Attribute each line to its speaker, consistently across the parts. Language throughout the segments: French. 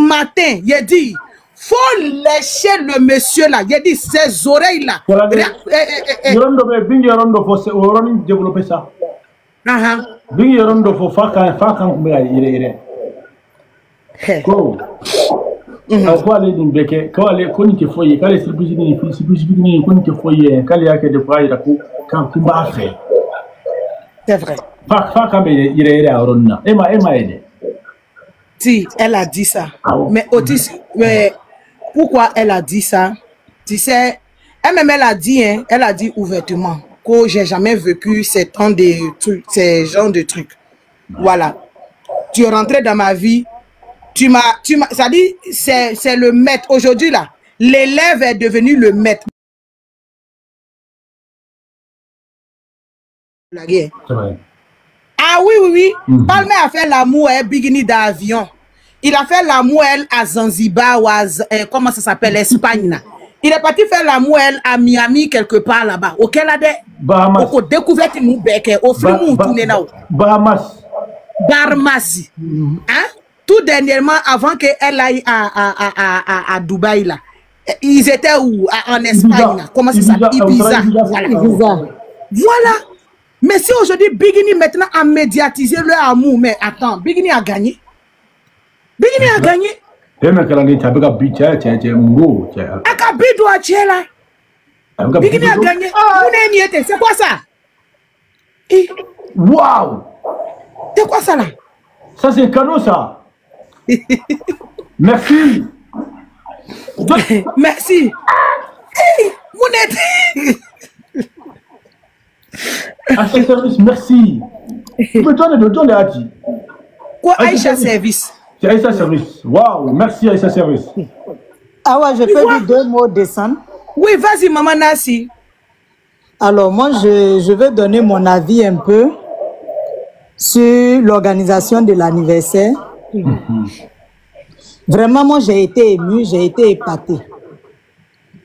Speaker 1: matin, il dit, faut lécher le monsieur là. Il dit, ses oreilles là.
Speaker 2: Développer ça.
Speaker 1: C'est vrai. Si, elle a dit ça. Mais Otis, pourquoi elle a dit ça? Tu sais, elle-même, elle a dit ouvertement que j'ai jamais vécu ces genre de trucs. Voilà. Tu es rentré dans ma vie. Ça dit, c'est le maître. Aujourd'hui, là, l'élève est devenu le maître. La guerre. Ah oui. Palmer a fait l'amour à Bikini d'avion. Il a fait l'amour à Zanzibar ou à, comment ça s'appelle, Espagne. Là. Il est parti faire l'amour à Miami quelque part là-bas. Au Canada.
Speaker 2: Bahamas.
Speaker 1: Au découvert nous bec au film tourné là.
Speaker 2: Bahamas.
Speaker 1: Hein? Tout dernièrement avant qu'elle aille à Dubaï là. Ils étaient où? En Espagne là. Comment ça s'appelle? Ibiza. Voilà. Mais si aujourd'hui Bikini maintenant a médiatisé leur amour, mais attends, Bikini a gagné. Bikini a gagné. Bikini a gagné. C'est quoi ça?
Speaker 2: Waouh!
Speaker 1: C'est quoi ça là?
Speaker 2: Ça c'est cadeau ça. Merci.
Speaker 1: Merci.
Speaker 2: Aïcha Service, merci. Tu me donnes à qui?
Speaker 1: Quoi, Aïcha Service?
Speaker 2: C'est Aïcha Service. Waouh, merci Aïcha Service.
Speaker 3: Ah ouais, je peux dire 2 mots descendre.
Speaker 1: Oui, vas-y, Maman Nassi.
Speaker 3: Alors, moi, je veux donner mon avis un peu sur l'organisation de l'anniversaire. Vraiment, moi, j'ai été émue, j'ai été épatée.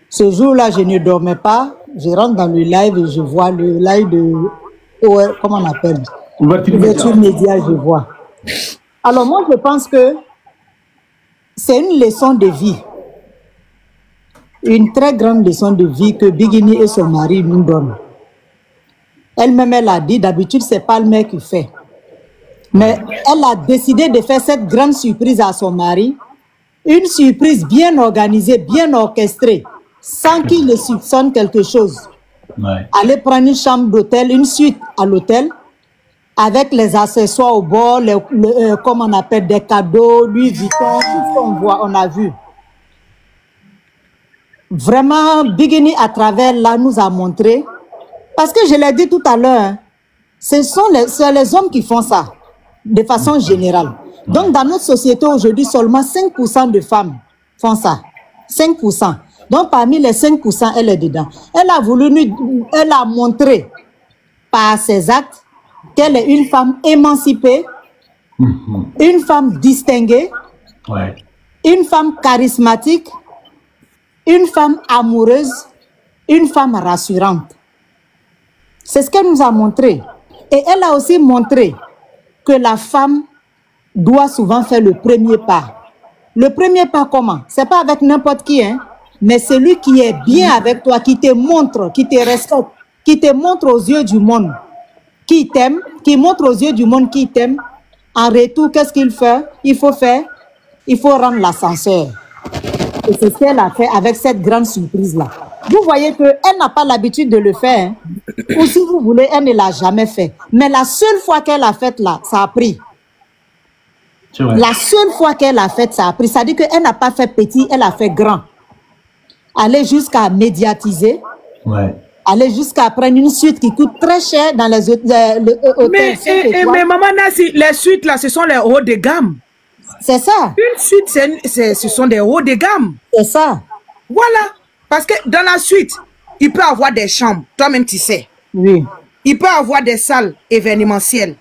Speaker 3: Ce jour-là, je ne dormais pas. Je rentre dans le live et je vois le live de... comment on appelle? Ouverture média, je vois. Alors, moi, je pense que c'est une leçon de vie. Une très grande leçon de vie que Bikini et son mari nous donnent. Elle-même, elle a dit, d'habitude, c'est pas le mec qui fait. Mais elle a décidé de faire cette grande surprise à son mari. Une surprise bien organisée, bien orchestrée, sans qu'il ne soupçonne quelque chose.
Speaker 2: Ouais.
Speaker 3: Aller prendre une chambre d'hôtel, une suite à l'hôtel, avec les accessoires au bord, comme on appelle, des cadeaux, Louis Vuitton, tout ce qu'on voit, on a vu. Vraiment, Bikini, à travers là, nous a montré, parce que je l'ai dit tout à l'heure, hein, c'est les hommes qui font ça, de façon générale. Donc, dans notre société aujourd'hui, seulement 5% de femmes font ça. 5%. Donc, parmi les 5%, elle est dedans. Elle a montré par ses actes qu'elle est une femme émancipée, une femme distinguée, une femme charismatique, une femme amoureuse, une femme rassurante. C'est ce qu'elle nous a montré. Et elle a aussi montré que la femme doit souvent faire le premier pas. Le premier pas comment? C'est pas avec n'importe qui, hein, mais celui qui est bien avec toi, qui te montre, qui te respecte, qui te montre aux yeux du monde, qui t'aime, qui montre aux yeux du monde qui t'aime. En retour, qu'est-ce qu'il fait? Il faut faire, il faut rendre l'ascenseur. Et c'est ce qu'elle a fait avec cette grande surprise-là. Vous voyez qu'elle n'a pas l'habitude de le faire. Hein? Ou si vous voulez, elle ne l'a jamais fait. Mais la seule fois qu'elle a fait là, ça a pris. La seule fois qu'elle a fait, ça a pris. Ça veut dire qu'elle n'a pas fait petit, elle a fait grand. Aller jusqu'à médiatiser. Aller jusqu'à prendre une suite qui coûte très cher dans les hôtels.
Speaker 1: Mais Maman Nassi, les suites là, ce sont les hauts de gamme.
Speaker 3: C'est ça.
Speaker 1: Une suite, ce sont des hauts de gamme.
Speaker 3: C'est ça.
Speaker 1: Voilà. Parce que dans la suite, il peut avoir des chambres. Toi-même, tu sais.
Speaker 3: Oui.
Speaker 1: Il peut avoir des salles événementielles.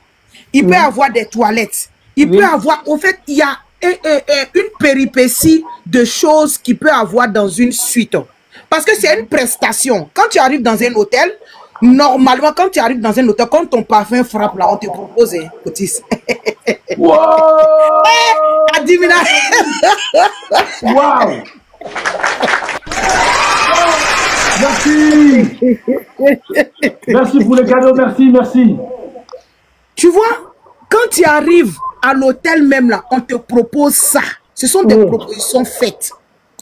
Speaker 1: Il peut avoir des toilettes. Il peut avoir... Au fait, il y a une péripétie de choses qu'il peut avoir dans une suite. Parce que c'est une prestation. Quand tu arrives dans un hôtel, Normalement, quand tu arrives dans un hôtel, quand ton parfum frappe là, on te propose, Otis.
Speaker 2: Wow!
Speaker 1: À 10 000.
Speaker 2: Wow! Merci! Merci pour les cadeaux, merci.
Speaker 1: Tu vois, quand tu arrives à l'hôtel même là, on te propose ça. Ce sont des propositions faites.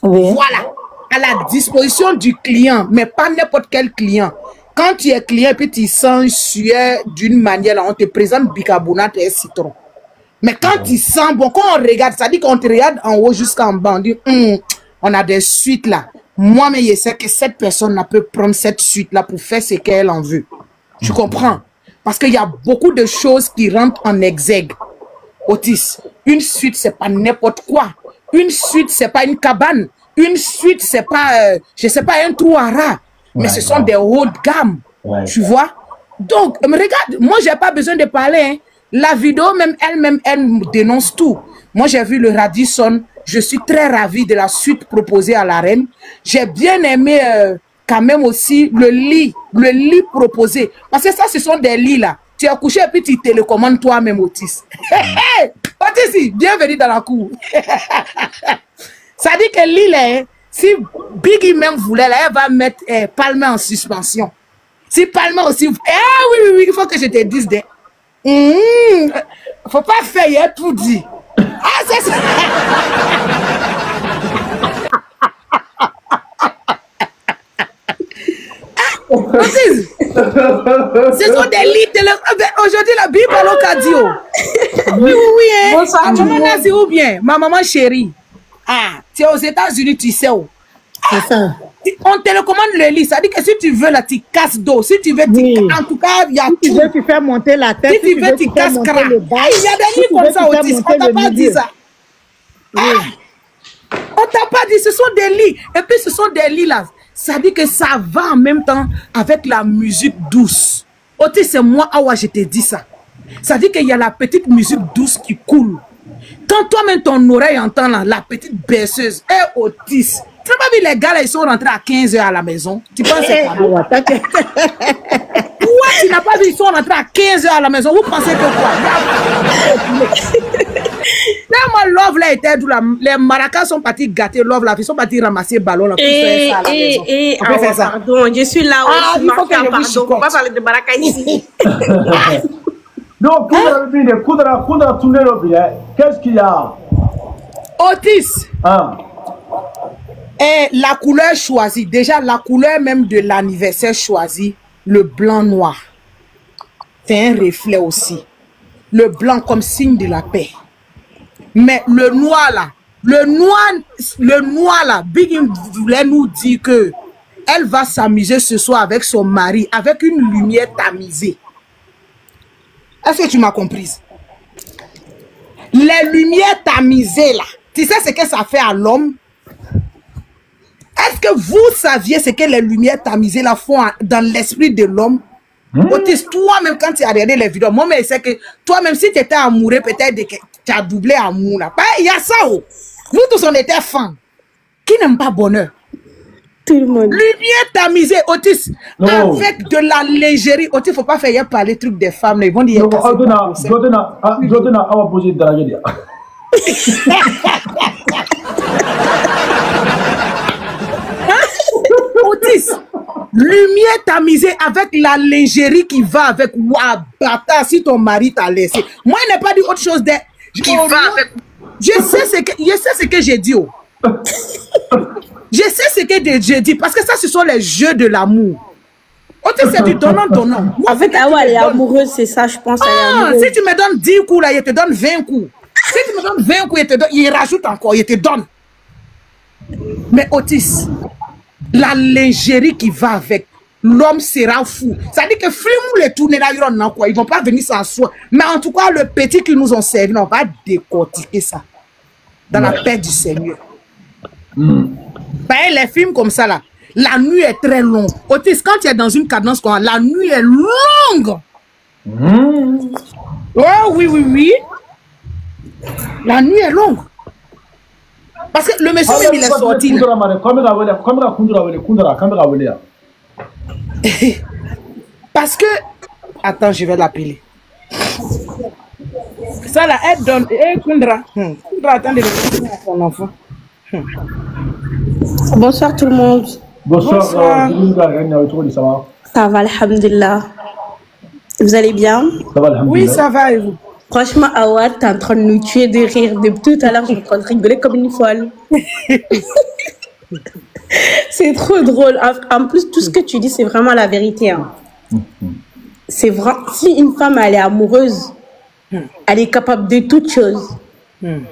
Speaker 3: Oui.
Speaker 1: Voilà, à la disposition du client, mais pas n'importe quel client. Quand tu es client et puis tu sens suer d'une manière, là, on te présente bicarbonate et citron. Mais quand tu sens bon, quand on regarde, ça dit qu'on te regarde en haut jusqu'en bas, on dit, on a des suites là. Moi, mais je sais que cette personne peut prendre cette suite-là pour faire ce qu'elle en veut. Tu comprends? Parce qu'il y a beaucoup de choses qui rentrent en exergue. Otis, une suite, c'est pas n'importe quoi. Une suite, c'est pas une cabane. Une suite, c'est pas, je sais pas, un trou à rat. Mais ce sont des hauts de gamme. Tu vois? Donc, regarde, moi, j'ai pas besoin de parler. Hein. La vidéo, même elle-même, elle dénonce tout. Moi, j'ai vu le Radisson. Je suis très ravie de la suite proposée à la reine. J'ai bien aimé quand même aussi le lit proposé. Parce que ça, ce sont des lits là. Tu as couché et puis tu télécommandes toi-même, Otis. Otis, bienvenue dans la cour. Ça dit que lit là, si Biggie même voulait, là, elle va mettre Palmer en suspension. Si Palmer aussi... oui, il faut que je te dise des... Faut pas faire, il y a tout dit. Ah, c'est ça. Ce sont des lits. Aujourd'hui, la Bible à l'Ocadio. Oui.
Speaker 4: Bonsoir,
Speaker 1: hein. Maman Nazi ou bien ma maman chérie. Ah, tu es aux États-Unis, tu sais où.
Speaker 3: C'est ça.
Speaker 1: On télécommande le lit. Ça dit que si tu veux, là, tu casses d'eau. Si tu veux, en tout cas, il y a tout.
Speaker 3: Si tu veux, tu fais monter la tête.
Speaker 1: Si tu veux, tu casses crack. Il y a des lits comme ça, Otis. On t'a pas dit ça. On t'a pas dit, ce sont des lits. Et puis, ce sont des lits là. Ça dit que ça va en même temps avec la musique douce. Otis, c'est moi, Awa, je te dis ça. Ça dit qu'il y a la petite musique douce qui coule. Quand toi-même ton oreille entend là, la petite berceuse, Otis, tu n'as pas vu les gars là, ils sont rentrés à 15 h à la maison. Tu penses que quoi? Tu n'as pas vu, ils sont rentrés à 15 h à la maison. Vous pensez que quoi? Tellement Love là était d'où les maracas sont partis gâter Love là, ils sont partis ramasser le ballon là pour faire ça à la maison. On peut faire ça.
Speaker 4: Pardon, je suis là aussi.
Speaker 1: Il faut que je vous
Speaker 4: pardon,
Speaker 1: chicote.
Speaker 4: on va parler de maracas ici.
Speaker 2: Donc, qu'est-ce qu'il y a?
Speaker 1: Otis. Et la couleur choisie, déjà la couleur même de l'anniversaire choisie, le blanc-noir. C'est un reflet aussi. Le blanc comme signe de la paix. Mais le noir là, le noir là, Biggie voulait nous dire que elle va s'amuser ce soir avec son mari, avec une lumière tamisée. Est-ce que tu m'as comprise? Les lumières tamisées là, tu sais ce que ça fait à l'homme? Est-ce que vous saviez ce que les lumières tamisées là font dans l'esprit de l'homme? Otis, toi-même, quand tu as regardé les vidéos, moi, mais c'est que toi-même, si tu étais amoureux, peut-être que tu as doublé amour là. Il y a ça. Oh. Nous tous, on était fans. Qui n'aime pas bonheur?
Speaker 4: Tout le monde.
Speaker 1: Lumière tamisée, Otis, avec de la légèreté. Otis, il ne faut pas faire parler trucs des femmes. Là. Ils vont dire. Otis, lumière tamisée avec la légèreté qui va avec. Waouh, bâtard, si ton mari t'a laissé. Moi, il n'a pas dit autre chose. Je sais ce que j'ai dit. Oh. Je sais ce que j'ai dit parce que ça, ce sont les jeux de l'amour. Otis, c'est du donnant-donnant.
Speaker 4: Avec Awa, elle est amoureuse, c'est ça, je pense.
Speaker 1: Si tu me donnes 10 coups, là, il te donne 20 coups. Si tu me donnes 20 coups, il rajoute encore, il te donne. Mais Otis, la légèreté qui va avec, l'homme sera fou. Ça dit que Flimou les tourner là, ils ne vont pas venir sans soi. Mais en tout cas, le petit qu'ils nous ont servi, on va décortiquer ça. Dans la paix du Seigneur. Les films comme ça, là, la nuit est très longue. Otis, quand tu es dans une cadence, la nuit est longue. Oh, oui. La nuit est longue. Parce que le monsieur même il est sorti. Parce que... Attends, je vais l'appeler. Ça là, elle donne... Kundra. Kundra, attendez, à son enfant.
Speaker 4: Bonsoir tout le monde.
Speaker 2: Bonsoir.
Speaker 1: Bonsoir.
Speaker 2: Ça va?
Speaker 4: Ça va, alhamdulillah. Vous allez bien?
Speaker 2: Ça va, alhamdulillah.
Speaker 1: Oui, ça va et vous?
Speaker 4: Franchement, Awa, t'es en train de nous tuer de rire. Depuis tout à l'heure, je suis en train de rigoler comme une folle. C'est trop drôle. En plus, tout ce que tu dis, c'est vraiment la vérité. Hein. C'est vrai. Si une femme, elle est amoureuse, elle est capable de toutes choses.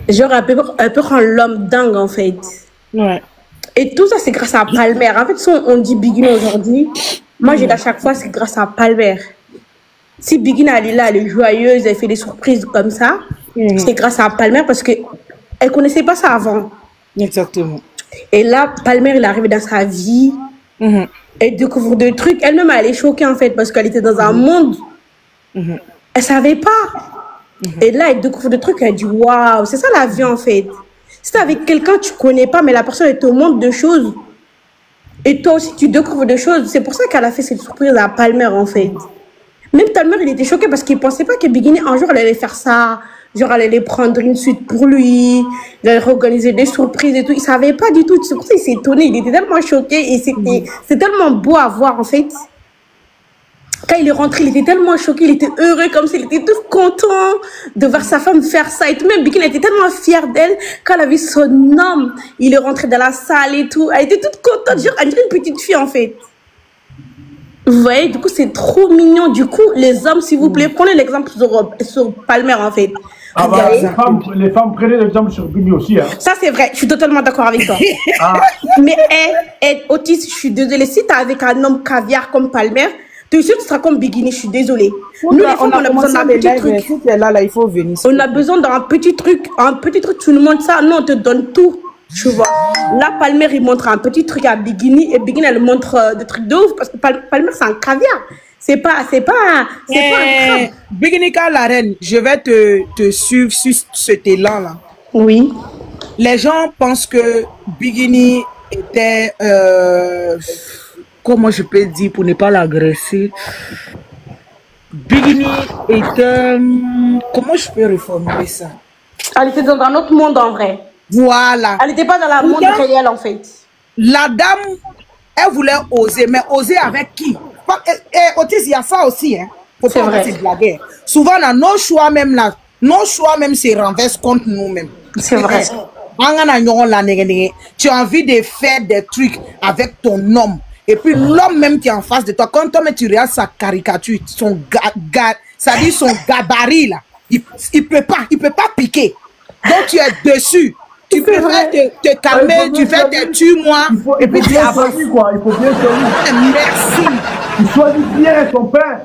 Speaker 4: Genre, elle peut rendre l'homme dingue, en fait.
Speaker 1: Ouais.
Speaker 4: Et tout ça, c'est grâce à Palmer. En fait, si on dit Biguine aujourd'hui, moi, j'ai à chaque fois, c'est grâce à Palmer. Si Biguine, elle est là, elle est joyeuse, elle fait des surprises comme ça, c'est grâce à Palmer parce qu'elle ne connaissait pas ça avant.
Speaker 1: Exactement.
Speaker 4: Et là, Palmer, il est arrivé dans sa vie, elle découvre des trucs. Elle-même, elle est choquée, en fait, parce qu'elle était dans un monde, elle ne savait pas. Et là, elle découvre des trucs, elle dit, waouh, c'est ça la vie, en fait. Si t'es avec quelqu'un que tu connais pas, mais la personne elle te montre des choses, et toi aussi tu découvres des choses, c'est pour ça qu'elle a fait cette surprise à Palmer en fait. Même Palmer il était choqué parce qu'il pensait pas que Biguine un jour elle allait faire ça, genre elle allait prendre une suite pour lui, elle allait organiser des surprises et tout, il savait pas du tout, c'est pour ça qu'il s'est étonné, il était tellement choqué et c'est tellement beau à voir en fait. Quand il est rentré, il était tellement choqué, il était heureux comme ça, il était tout content de voir sa femme faire ça et tout. Même Biguine était tellement fière d'elle quand elle a vu son homme, il est rentré dans la salle et tout. Elle était toute contente, genre elle dirait une petite fille en fait. Vous voyez, du coup c'est trop mignon. Du coup, les hommes, s'il vous plaît, prenez l'exemple sur Palmer en fait.
Speaker 2: Ah bah, les femmes prenaient l'exemple sur Biggie aussi. Hein.
Speaker 4: Ça c'est vrai, je suis totalement d'accord avec toi. Mais Otis, je suis désolée, si t'es avec un homme caviar comme Palmer, tu seras comme Biguine, je suis désolée. Nous, les femmes, on a besoin d'un petit truc.
Speaker 1: Si tu es là, il faut venir.
Speaker 4: On a besoin d'un petit truc. Un petit truc, tu nous montres ça. Non, on te donne tout. Tu vois. Là, Palmer, il montre un petit truc à Biguine. Et Biguine, elle montre des trucs de ouf. Parce que Palmer, c'est un caviar. C'est pas un crabe.
Speaker 1: Biguine, la reine, je vais te suivre sur cet élan-là.
Speaker 4: Oui.
Speaker 1: Les gens pensent que Biguine était... comment je peux dire pour ne pas l'agresser? Biguine était... comment je peux reformuler ça?
Speaker 4: Elle était dans un autre monde en vrai.
Speaker 1: Voilà.
Speaker 4: Elle n'était pas dans la monde réel en fait.
Speaker 1: La dame, elle voulait oser, mais oser avec qui? Et Otis, il y a ça aussi, hein. Faut pas arrêter de blaguer. Souvent, on a nos choix même là. Nos choix même se renversent contre nous-mêmes.
Speaker 4: C'est vrai.
Speaker 1: Tu as envie de faire des trucs avec ton homme. Et puis l'homme même qui est en face de toi, quand tu regardes sa caricature, son c'est-à-dire son gabarit là, il peut pas piquer. Donc tu es dessus. Tu peux te calmer, tu fais tes tue-moi.
Speaker 2: Et puis tu avances quoi, il faut bien choisir.
Speaker 1: Merci.
Speaker 2: Tu choisis bien ton père.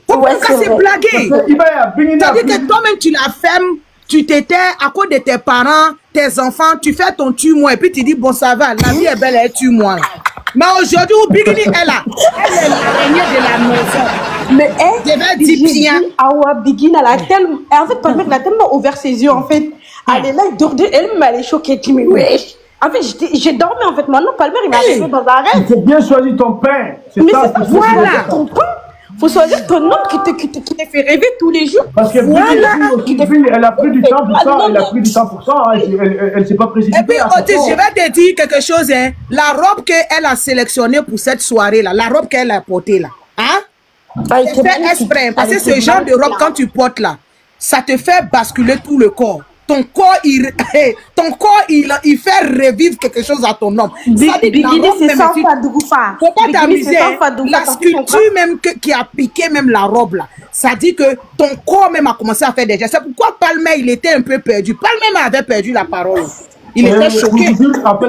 Speaker 1: Pourquoi c'est blagué? C'est-à-dire que toi-même tu la fermes. Tu t'étais à cause de tes parents, tes enfants, tu fais ton tue-moi et puis tu dis bon ça va, la vie est belle, elle tue-moi. Mais aujourd'hui, Biguine est là. Elle est l'araignée de la maison.
Speaker 4: Mais
Speaker 1: je vais dire bien.
Speaker 4: Awa Biguine, elle a tellement... En fait, Palmer, elle a tellement ouvert ses yeux, en fait. Elle est là, elle-même, elle est choquée. Elle dit, mais wesh. En fait, j'ai dormi, en fait. Maintenant, Palmer, il m'a laissé dans un rêve.
Speaker 2: Il faut bien choisir ton pain.
Speaker 4: Mais c'est pas voilà, ton pain. Faut choisir ton homme qui te fait rêver tous les jours.
Speaker 2: Parce que Biguine, elle a pris du temps pour ça. Elle a pris du temps pour ça. Elle ne s'est pas précipitée.
Speaker 1: Et puis, Otis, je vais te dire quelque chose. Hein. La robe qu'elle a sélectionnée pour cette soirée-là, la robe qu'elle a portée là, hein? C'est fait exprès. Parce que ce genre de robe, quand tu portes là, ça te fait basculer tout le corps. Ton corps, il fait revivre quelque chose à ton homme.
Speaker 4: Biguine, c'est sans fadoufa.
Speaker 1: Faut pas t'amuser. La sculpture même qui a piqué même la robe là, ça dit que ton corps même a commencé à faire des gestes. C'est pourquoi Palmer, il était un peu perdu. Palmer avait perdu la parole. Il était choqué.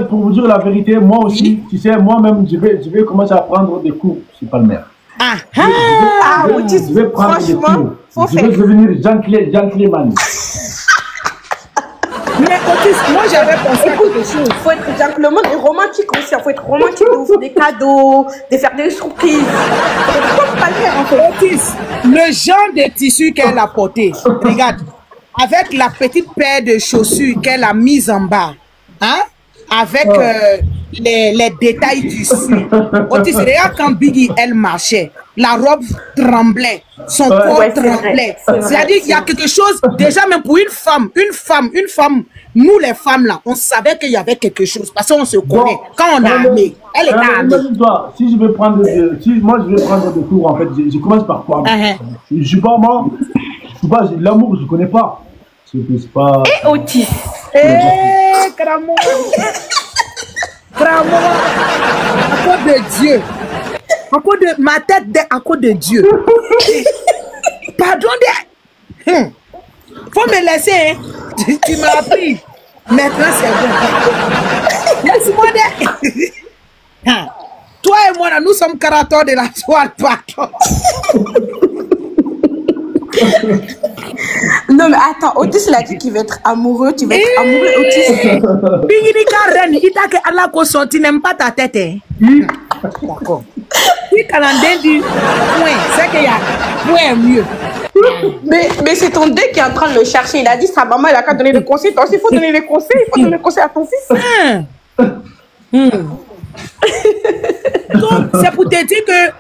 Speaker 2: Pour vous dire la vérité, moi aussi, tu sais, moi-même, je vais commencer à prendre des cours sur Palmer. Je vais prendre des cours. Je vais devenir gentleman.
Speaker 1: Mais Otis, moi j'avais pensé à quelque chose.
Speaker 4: Il faut être gentleman et romantique aussi. Il faut être romantique, de faire des cadeaux, de faire des surprises. Comme Palmer en fait.
Speaker 1: Otis, le genre de tissu qu'elle a porté, regarde, avec la petite paire de chaussures qu'elle a mise en bas, hein, avec les détails du style. Otis, regarde quand Biggie, elle marchait, la robe tremblait, son corps tremblait. C'est-à-dire qu'il y a quelque chose, déjà même pour une femme, nous les femmes là, on savait qu'il y avait quelque chose, parce qu'on se connaît. Quand on a armé, elle est armée.
Speaker 2: Si je vais prendre moi je vais prendre des cours, en fait, je commence par quoi? Je suis pas moi, l'amour, je connais pas. C'est pas...
Speaker 4: Et Otis.
Speaker 1: Cramo. Cramo. À cause de Dieu. À cause de ma tête, à cause de Dieu. Pardon de... Faut me laisser, hein. Tu m'as appris. Maintenant, c'est bon. Laisse-moi de... Toi et moi, là, nous sommes caratons de la toile, pardon.
Speaker 4: Non mais attends, Otis il a dit qu'il va être amoureux, tu vas être amoureux Otis.
Speaker 1: Bigini Karen, il t'a que Allah ko sorti n'aime pas ta tête. Hein? D'accord. Si Canadien dit point, c'est qu'il y a point mieux.
Speaker 4: Mais c'est ton dé qui est en train de le chercher. Il a dit sa maman, elle a qu'à donner des conseils. Toi aussi, il faut donner des conseils. Il faut donner des conseils à ton fils.
Speaker 1: Donc, c'est pour te dire que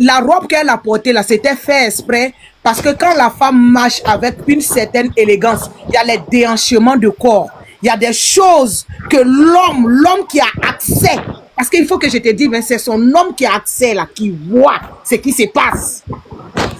Speaker 1: la robe qu'elle a portée là, c'était fait exprès. Parce que quand la femme marche avec une certaine élégance, il y a les déhanchements de corps. Il y a des choses que l'homme qui a accès, parce qu'il faut que je te dise, c'est son homme qui a accès là, qui voit ce qui se passe.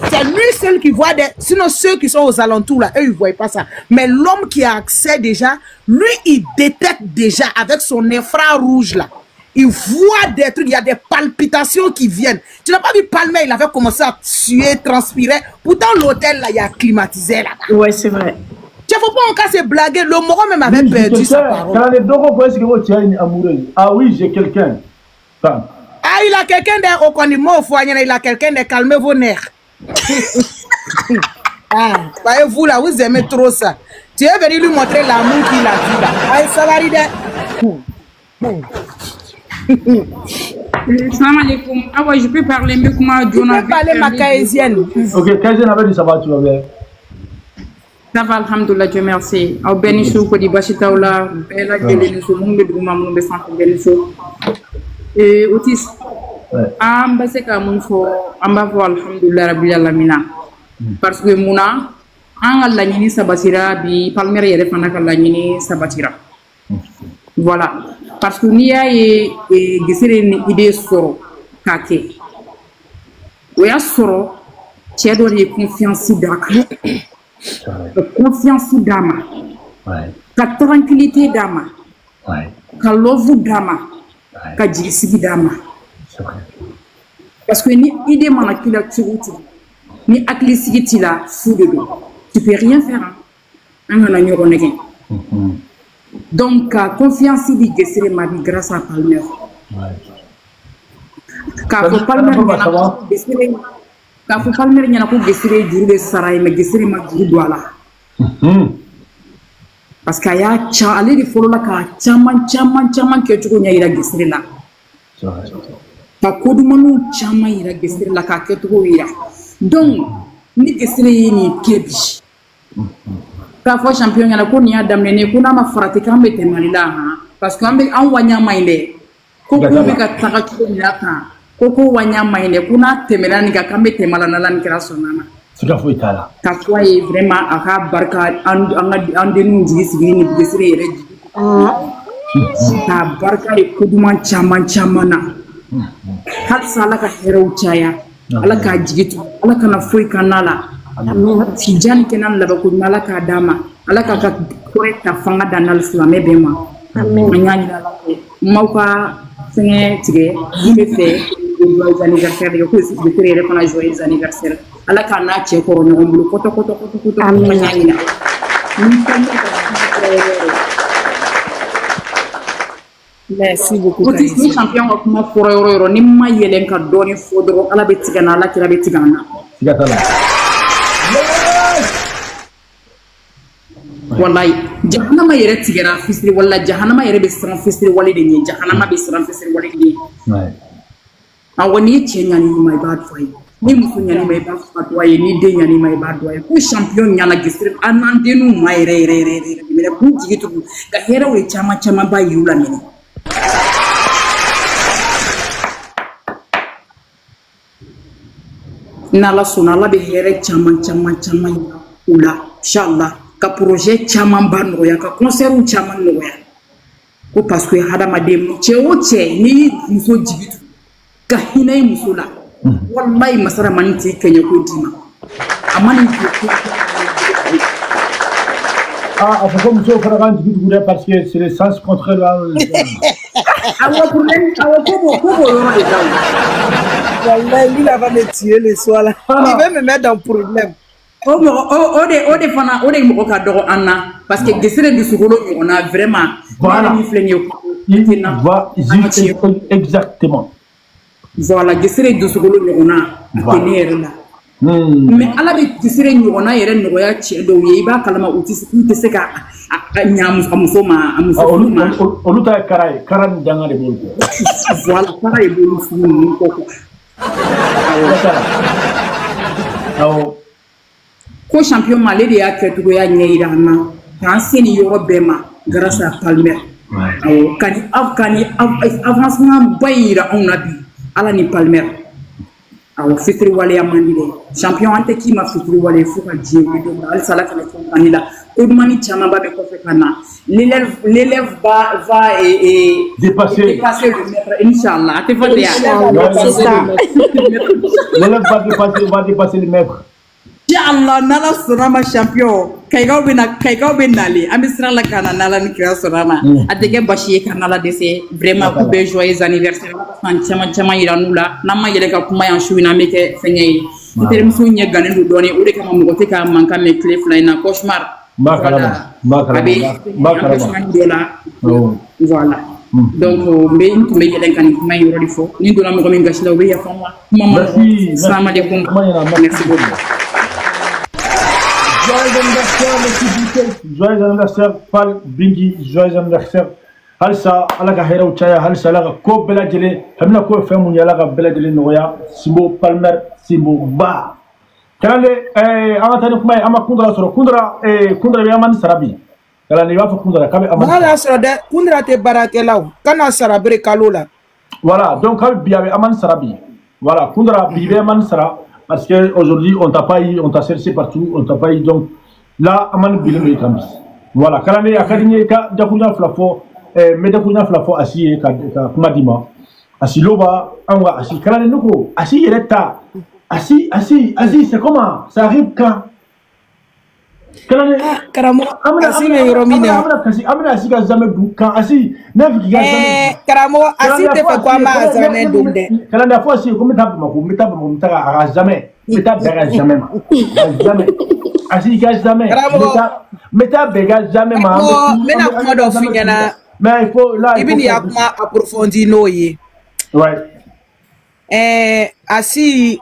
Speaker 1: C'est lui seul qui voit, sinon ceux qui sont aux alentours là, eux ils ne voient pas ça. Mais l'homme qui a accès déjà, lui il détecte déjà avec son infrarouge là. Il voit des trucs, il y a des palpitations qui viennent. Tu n'as pas vu Palmer, il avait commencé à suer, transpirer. Pourtant, l'hôtel, là, il y a climatisé là-bas.
Speaker 4: Ouais, c'est vrai.
Speaker 1: Tu ne faut pas encore se blaguer. Le Moron même avait perdu sa parole.
Speaker 2: Quand les deux voient ce que tu as une amoureuse. Ah oui, j'ai quelqu'un.
Speaker 1: Ah, il a quelqu'un de Okonimo au foyer, il a quelqu'un de calmer vos nerfs. Voyez-vous là, vous aimez trop ça. Tu es venu lui montrer l'amour qu'il a vu là. Ah, ça va rider.
Speaker 5: Salam alaikum. Ah ouais, je peux parler mieux que moi.
Speaker 1: Tu peux parler ma kaésienne.
Speaker 2: Ok, kaésienne avait dit ça va, tu vas bien.
Speaker 5: Ça va, alhamdoulilah, Dieu merci. Au Benichou, Kodi Bachitaoula, Bella Gelenichou, Mungbe Douma, Mungbe Santo Benichou. Et Otis, Amba Seka Munfo, Amba Vo, alhamdoulilah, Rabbi Alamina. Parce que Mouna, Anga Lanini Sabatira, Bi Palmer Yerefanaka Lanini Sabatira. Voilà. Parce que n'y a une idée sur Kake. Il y a sur tu as donné confiance d'âme. Confiance d'âme. La tranquillité d'âme. La love d'âme. La jisigi d'âme. Parce que ni idée mana qui la tue, ni aklisigi ti la fou de l'eau. Tu peux rien faire. On a un donc, confiance di gesere ma vie grâce à Palmer. Quand Palmer n'y a pas gesere du de Sarai, mais gesere ma du douala. Parce qu'il y a allé de follow la chaman que tu connais la gesere là. Pas que du manu chaman ira gesere la que tu connais. Donc, ni gesere ni kebi. La fois champion yana ko ni adam ne ko na ma farate kan be temalila ha parce que ambe an wanya mainde ko ko be ka taka ko ni ata ko wanya mainde ko na temela ni ka kan be temala na lan kira sonana
Speaker 2: sika fo itala
Speaker 5: ka ko yi vraiment aka barka an de nu jigi sigi ni be sire yere ta barka e ko duma chaman na har sala ka hero chaya ala ka jigitu ala kana foi kanala si jani kenan laba ko mala ka dama ala ka correct fanga danal islamé bema nyani la mauka sene tige be fe joyeux anniversaire yo ko si be tere refana joyeux anniversaire ala ka na che ko ro ngulu koto nyani na
Speaker 1: merci beaucoup
Speaker 5: Otis champion ko ma foro yoro ni ma yelen ka doni fodoro ala be tigana ala kira be tigana
Speaker 2: sigatala
Speaker 5: wallahi jahannama yere tigera fisri wala jahannama yere be sran fisri wala de ni jahannama be sran fisri wala de ni awani chenya ni my bad fight ni musunya ni my bad fight waye ni de nyani my bad waye ko champion nyana gisri anande nu mai re me ku jigitu ka hera we chama ba yula mini n'ala sɔnna ala bɛ hɛrɛ caman caman caman yira u la inchallah ka projet caman ba nɔgɔya ka concertw caman nɔgɔya ko parce que hadamaden cɛ o cɛ ni muso jigi tugu ka hinɛ i muso la wallahi masaramani t'i kɛɲɛ ko d'i ma a ma nin
Speaker 2: ah, faut que monsieur Faragan dise que parce que c'est le sens contraire là.
Speaker 5: Awa problème, awa comment
Speaker 1: il va me tuer le soir là. Il va me mettre dans problème.
Speaker 5: Ode fana ode mo ka dogo anna parce que gesere du sugolo on a vraiment
Speaker 2: voilà exactement
Speaker 5: voilà gesere du sugolo on a tenir là. Mais ala be tisire nyona yere noya che do ye ba kalama utisi se ka nyamu amuso ma
Speaker 2: oluta karan danga de bolko
Speaker 5: voilà karay bolu funu ko ko champion malé de ya ketugo ya nyeira na kan seni yoro bema grâce à Palmer kani avancement bayira on a bi ala ni Palmer aw fitri wale amandile champion ante ki ma fitri wale fu ka die do al sala kana ko manila ko mani chama ba be ko fe kana l'élève va
Speaker 2: dépasser
Speaker 5: le maître inchallah te fa dia
Speaker 2: l'élève va dépasser le maître
Speaker 5: Allah nala sonama champion kaygaw be nali amisra la kana nala ni kira sonama atege bashi kana dese vraiment ku be joyeux anniversaire fan chama iranula nama yele ka kuma yan shuina meke fenye tere muso nye ganen do doni ure kama mugote ka manka me clé flyna cauchemar
Speaker 2: makala
Speaker 5: voilà donc mbe yele kan kuma yoro di fo ni do na mo min gashila we ya fama mama assalamu alaikum merci beaucoup.
Speaker 2: Joyeux anniversaire, le joyeux anniversaire, Pal Bingi, joyeux anniversaire. Halsa, Alaga Hera Uchaya, Halsa, Alaga Ko Bela Jele, Hamna Ko Femunia, Alaga Bela Jele Noya, Simbo Palmer, Simbo Ba. Kalale, Amatani Kumai, Amakundra, Kundra, Kundra Yaman Sarabi. Kalale, Yafa Kundra, Kabe
Speaker 1: Amana Sarade, Kundra te Barakelao, Kana Sarabre Kalola.
Speaker 2: Voilà, donc Kabe Biabe Aman Sarabi. Voilà, Kundra Bibe Aman Sara. Parce qu'aujourd'hui, on t'a pas eu, on t'a cherché partout, on t'a pas eu, donc là, Aman Bilem est comme ça. Voilà, Kalane, Akadine, Dakunya Flafo, Medakunya Flafo, Assi, Kumadima, Assi Loba, Anwa, Assi, Kalane Nuko, Assi Ereta, Assi, c'est comment? Ça arrive quand? Kalane,
Speaker 1: Karamo, Assi, mais Romina.
Speaker 2: Amina, Assi, jamais boucan, Assi, neuf qui gagne.
Speaker 1: Karamo, Assi, te fait quoi, ma jamais donné?
Speaker 2: Kalane, la fois, si, comme t'as jamais, jamais, jamais. Assi, jamais. Mais t'as béga jamais, ma.
Speaker 1: Mais n'a pas d'offre,
Speaker 2: mais il faut, là,
Speaker 1: il y a pas approfondi, noyer.
Speaker 2: Ouais.
Speaker 1: Assi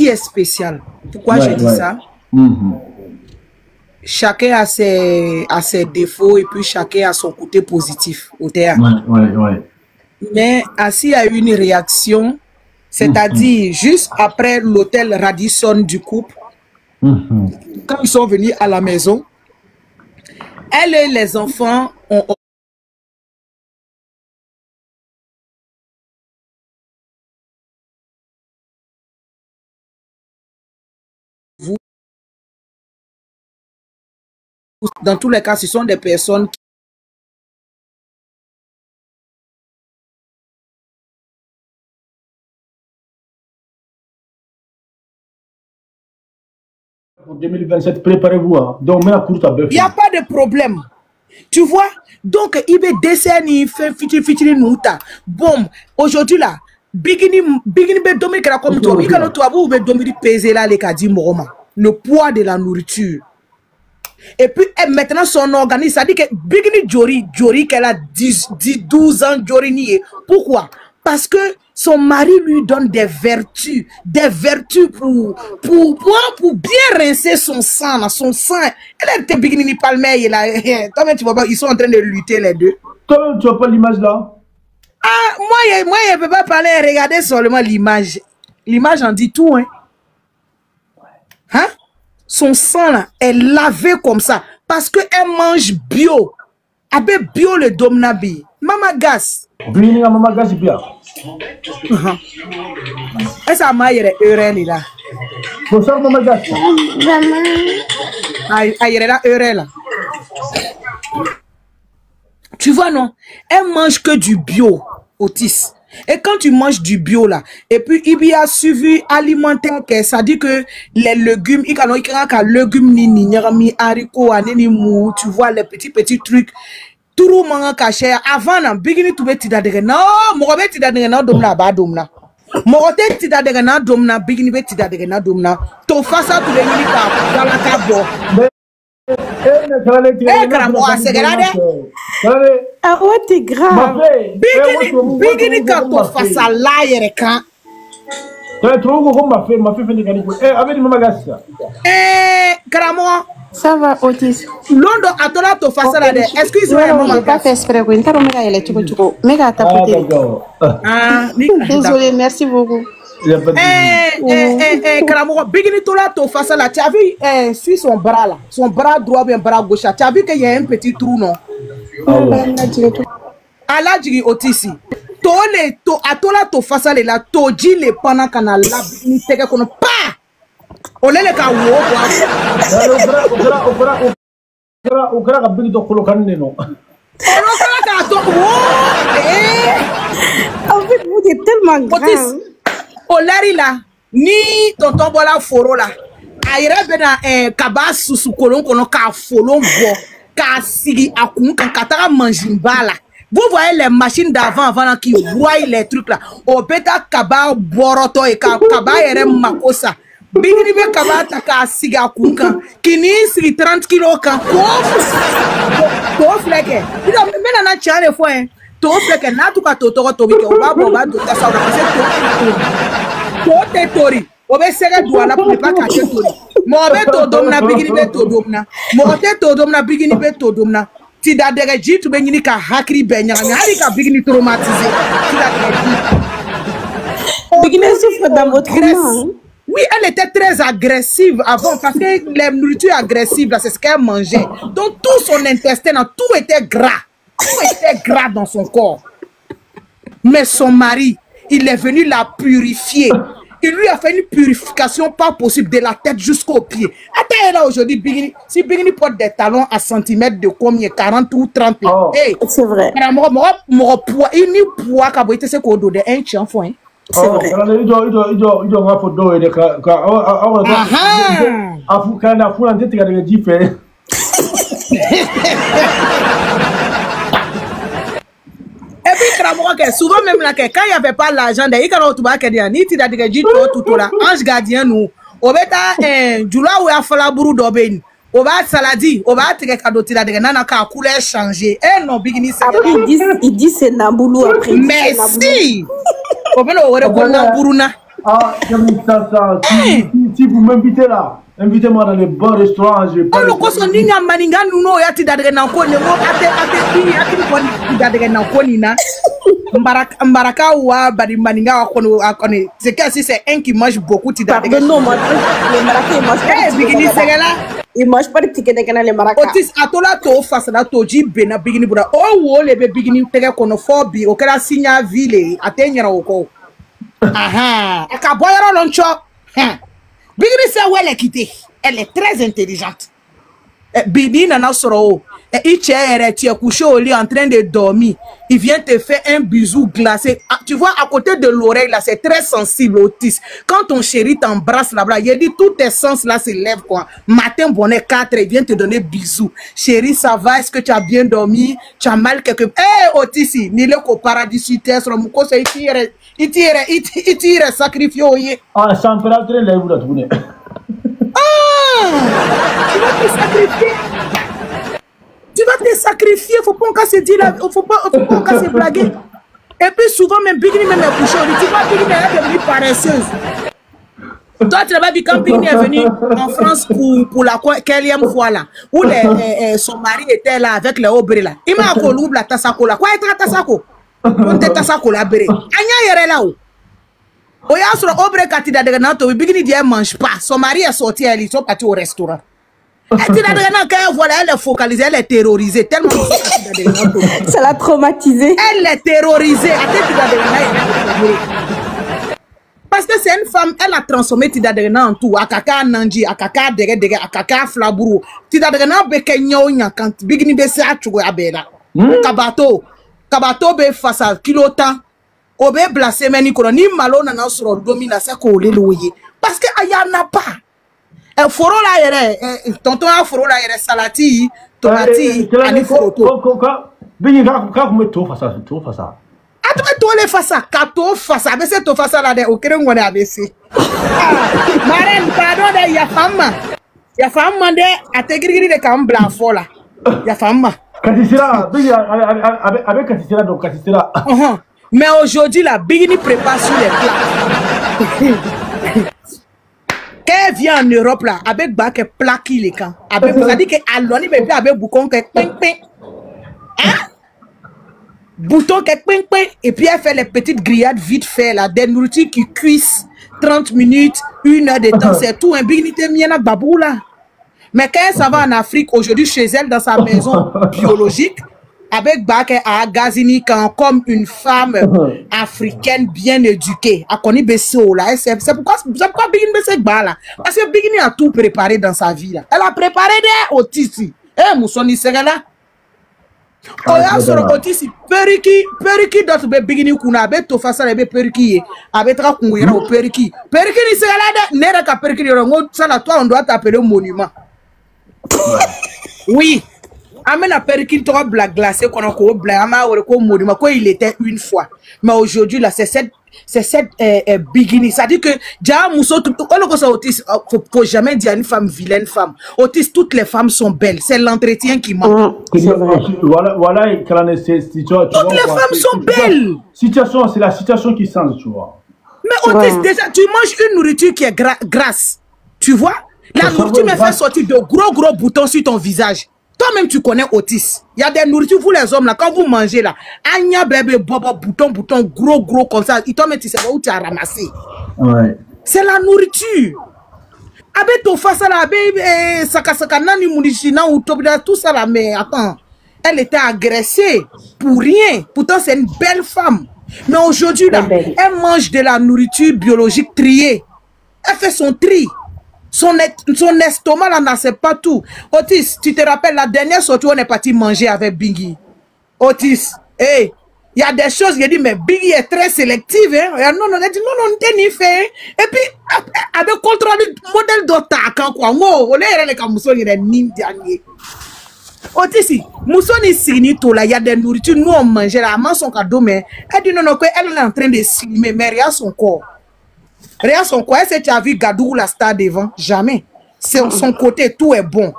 Speaker 1: est spécial. Pourquoi je dis ça? Chacun a ses défauts et puis chacun a son côté positif au théâtre.
Speaker 2: Ouais.
Speaker 1: Mais Assi a eu une réaction, c'est-à-dire juste après l'hôtel Radisson du couple, quand ils sont venus à la maison, elle et les enfants ont dans tous les cas, ce sont des personnes qui
Speaker 2: pour 2027, préparez-vous. Hein. Donc, il
Speaker 1: n'y a pas de problème. Tu vois? Donc, il y a des scènes, il fait fitiri nouta. Bon, aujourd'hui là, bigini be domi kera comme toi. Il y a toi, vous be domi peser là les kadi moroma. Le poids de la nourriture. Et puis, maintenant, son organisme, ça dit que bigini Jori qu'elle a 12 ans, Jori nié. Pourquoi? Parce que son mari lui donne des vertus pour bien rincer son sang, Elle était Bigini Palmer, là. Toi, tu vois pas, ils sont en train de lutter les deux.
Speaker 2: Toi, tu vois pas l'image là?
Speaker 1: Ah, moi, je peux pas parler, regardez seulement l'image. L'image en dit tout, hein. Hein? Son sang là est lavé comme ça parce que elle mange bio. Abe bio le domnabi. Mama Gas.
Speaker 2: Bini nga Mama Gas bien.
Speaker 1: Essa mãe est là.
Speaker 2: Bonsoir Mama Gas.
Speaker 1: Aïe, là, là. Tu vois, non? Elle mange que du bio, Otis. Et quand tu manges du bio, là, et puis il y a suivi alimentaire, ça dit que les légumes, il y a légumes, ni haricots, ni mou, tu vois, les petits trucs. Tout le monde caché. Avant, non, bigini tu veux t'idadere. Non, moi, je vais t'idadere, non, domna, ba, domna. Moi, je vais t'idadere, non, domna, bigini, vais t'idadere, non, domna. To fasa, tu veux y aller, dans la cabo.
Speaker 4: Ah ouais, t'es grave.
Speaker 1: Bigini quand on fasse ça là, il y a quand.
Speaker 4: Ça va, Otis.
Speaker 1: Londo atola to fasse ça là. Excuse-moi, maman.
Speaker 4: Je pas fait exprès. Désolé, merci beaucoup.
Speaker 1: Karamo, Bigini tola to fasse là. Tu as vu sur son bras là, son bras droit bien bras gauche. Tu as vu qu'il y a un petit trou non? Aladjiri Otisi. To atola to fasse là. To ji le pana kana la ni tege kono pa. Olele ka wo
Speaker 2: okra ka bigi to kolo kanne no.
Speaker 1: Olele ka to wo.
Speaker 4: En fait, vous êtes tellement grave.
Speaker 1: Olari là, ni tonton bola foro là. Ayre bena kaba susu kolon kono ka folon bo, ka sigi akun kan katara manjimba là. Vous voyez les machines d'avant qui broient les trucs là. Au beta kaba boroto et kaba ere makosa. Bigini be kaba taka siga kunkan kini sigi 30 kilos kan ko fleke ida mena na chane fo en to fleke na tuka to bike o ba do ta sa to te tori o be sege douala pour pas cacher tori mo be to domna bigini be to domna mo te to domna bigini be to domna ti da dege jitu be ngini ka hakri be nyami hari ka bigini traumatisé ti da dege
Speaker 4: bigini souffre dans votre main.
Speaker 1: Oui, elle était très agressive avant parce que les nourritures agressives, c'est ce qu'elle mangeait. Donc tout son intestin, tout était gras. Tout était gras dans son corps. Mais son mari, il est venu la purifier. Il lui a fait une purification pas possible de la tête jusqu'aux pieds. Attends, là aujourd'hui, si Bigini porte des talons à centimètres de combien? 40 ou 30.
Speaker 4: Oh, hey, c'est vrai.
Speaker 1: Mon poids, il n'y a poids qu'à boiter ce qu'on donne un chien foin.
Speaker 4: C'est vrai.
Speaker 1: Et puis, souvent même là, quand il n'y avait pas l'argent, il y a ni tida de dit tout là, ange gardien nous. Au bêta, Jula ou a fallu bourou d'obéin. Au bas saladi, au bas tega cadeau tida de nana ka couleur changer. Eh non, bigini c'est.
Speaker 4: Il dit c'est Naboulou après.
Speaker 1: Merci.
Speaker 2: Si vous m'invitez là, invitez-moi dans les bons restaurants. Je vais pas.
Speaker 1: C'est que si c'est un qui mange beaucoup, tu dois.
Speaker 4: Non, moi, les maracas, ils mangent pas de tickets de les maracas.
Speaker 1: Otis, atola to face na to ji bena bigini bura. Oh, wo le be bigini tege kono fobi. O kera sinya vile atenyera oko. Aha, aka boyero loncho. Bigini se wele kite. Elle est très intelligente. Bibi nana soro. Il tu es couché au lit en train de dormir. Il vient te faire un bisou glacé. Tu vois, à côté de l'oreille, là, c'est très sensible, Otis. Quand ton chéri t'embrasse là-bas, il dit tous tes sens là s'élèvent, quoi. Matin, bonnet 4, il vient te donner bisou. Chéri, ça va? Est-ce que tu as bien dormi? Tu as mal quelque part? Eh, Otis, ni le paradis sur terre, sur le mouko, il tire sacrifié.
Speaker 2: Ah, ça me fait rentrer là, vous la tournez.
Speaker 1: Ah! Tu vas te sacrifier. Tu vas te sacrifier, faut pas qu'on se dise là, faut pas qu'on se blaguer. Et puis souvent même Bigini même est couché, tu vois Bigini est devenue paresseuse. Toi tu l'as vu quand Bigini est venu en France pour la quatrième fois là, où son mari était là avec les obrés là. Il m'a collé la tassako là. Quoi est tassako? On te tassako là béré. Anya yere là où? Oya sur obré katida de nato, Bigini dit elle mange pas. Son mari est sorti, ils sont partis au restaurant. Voilà, elle est focalisée, elle est terrorisée. Tellement.
Speaker 4: Ça l'a traumatisée.
Speaker 1: Elle est terrorisée. Parce que c'est une femme, elle a transformé Tidaderena en tout. Akaka Nanji, Akaka Dege, Akaka Flaburu. Tidaderena Bekenyo Nyankant, Bigni Besse Achugo Abela. Kabato be face à Kilota. Obe Blasemeni Kono, ni Malona Nasro, Domina Sako, Lelouye. Parce que Ayana pas. Un foro la yere, tonton a foro la yere salati, tomati, ani foroto.
Speaker 2: Bigni, quand vous mettez tout face à
Speaker 1: tu peux tous les face à kato face à ABC to face à la de aucun ABC. Marraine, pardon de ya femme de à te griller de cambla fola. Ya femme.
Speaker 2: Katisera, avec Katisera donc Katisera.
Speaker 1: Mais aujourd'hui la Bigini prépare sur les plats. Quand elle vient en Europe là, avec bac plaqué les camps. Avec vous a dit que allons bébé avec boucon que ping. Hein? Bouton et puis elle fait les petites grillades vite fait là, des nourritures qui cuisent 30 minutes, 1 heure de temps, c'est tout un bignité miena babou là. Mais quand elle s'en va en Afrique aujourd'hui chez elle dans sa maison biologique avec Baké à Gazini comme une femme africaine bien éduquée, à Koni Besso là, c'est pourquoi Bigini Bessé là, parce que Bigini a tout préparé dans sa vie là. Elle a préparé des autistes. Moussoni Segala. Oya soro otisi periki dot be bigini kuna be to fasala be periki abetra kunguyera o periki ni segalade nera ka periki yoro ngo sala toi on doit t'appeler monument. Oui, amena periki to black glacé qu'on a ko black ama ore ko monument quoi il était une fois. Mais aujourd'hui là c'est cette bigini, ça dit que déjà Mousso tout autiste, faut jamais dire une femme vilaine femme. Autiste, toutes les femmes sont belles, c'est l'entretien qui manque.
Speaker 2: Voilà,
Speaker 1: toutes les femmes sont belles.
Speaker 2: Situation, c'est la situation qui change, tu vois.
Speaker 1: Mais autiste, déjà tu manges une nourriture qui est grasse, tu vois. La nourriture me fait sortir de gros boutons sur ton visage. Toi-même, tu connais Otis. Il y a des nourritures, vous les hommes, là, quand vous mangez, là, agna bébé, bobo, bouton, gros, comme ça. Et toi-même, tu sais pas où tu as ramassé.
Speaker 2: Ouais.
Speaker 1: C'est la nourriture. Avec ton face à la bébé, saka, nani, mounichina, ou tobida, tout ça, là, mais attends. Elle était agressée pour rien. Pourtant, c'est une belle femme. Mais aujourd'hui, là, elle mange de la nourriture biologique triée. Elle fait son tri. Son estomac là n'accepte pas tout. Otis, tu te rappelles la dernière sortie où on est parti manger avec Biggie. Otis, hey, il y a des choses, il dit mais Biggie est très sélective. Hein? Non, elle dit non, t'es ni fait. Et puis, avec contrôle du modèle d'Otaka, quoi. On est les Kamousso, il est ni dernier. Otis, Mousso ni signé tout là, il y a des nourritures, nous on mangeait là, maman son cadeau, mais elle dit non, elle est en train de slimer, mais rien son corps. Regarde son coin, est-ce que tu as vu Gadou la star devant? Jamais. Son côté, tout est bon.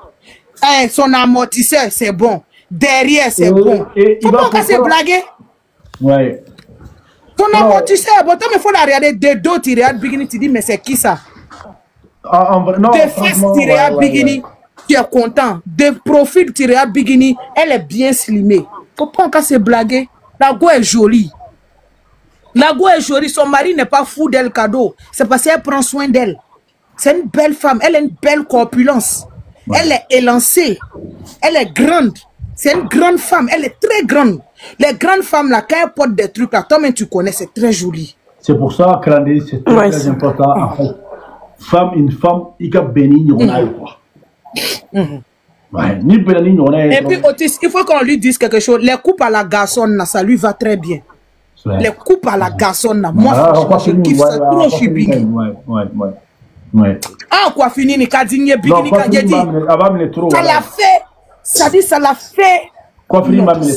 Speaker 1: Son amortisseur, c'est bon. Derrière, c'est bon. Faut pas qu'elle se blague.
Speaker 2: Ouais.
Speaker 1: Ton amortisseur est bon. Toi, il faut la regarder de dos, tu regardes Bigini, tu dis, mais c'est qui ça? De face, tu regardes Bigini, tu es content. De profil, tu regardes Bigini, elle est bien slimée. Faut pas qu'elle se blague. La go est jolie. La go est jolie, son mari n'est pas fou d'elle cadeau. C'est parce qu'elle prend soin d'elle. C'est une belle femme, elle a une belle corpulence. Ouais. Elle est élancée, elle est grande. C'est une grande femme, elle est très grande. Les grandes femmes là, quand elles portent des trucs là, toi-même tu connais, c'est très joli.
Speaker 2: C'est pour ça, Krandi, c'est très important. En fait, une femme, il a béni, on a quoi. Ni béni, on a.
Speaker 1: Et puis, Otis, il faut qu'on lui dise quelque chose. Les coupes à la garçonne, ça lui va très bien. Les coupes à la garçonne, moi, franchement, je kiffe ça. Trop chibini. Ah, quoi, fini, ni kadinye, bigini, kadjedi. Ça l'a fait. Ça dit, ça l'a fait.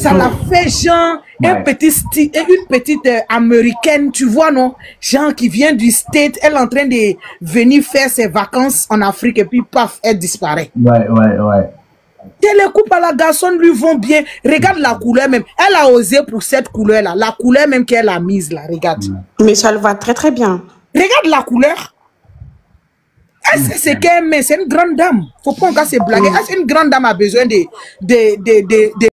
Speaker 1: Ça l'a fait, genre, une petite américaine, tu vois, non? Genre, qui vient du State, elle est en train de venir faire ses vacances en Afrique et puis, paf, elle disparaît. Les coupes à la garçonne lui vont bien. Regarde la couleur même. Elle a osé pour cette couleur-là. La couleur même qu'elle a mise là. Regarde.
Speaker 4: Mais ça le va très très bien.
Speaker 1: Regarde la couleur. C'est qu'elle met. C'est une grande dame. Faut pas qu'on se blaguer. Une grande dame a besoin de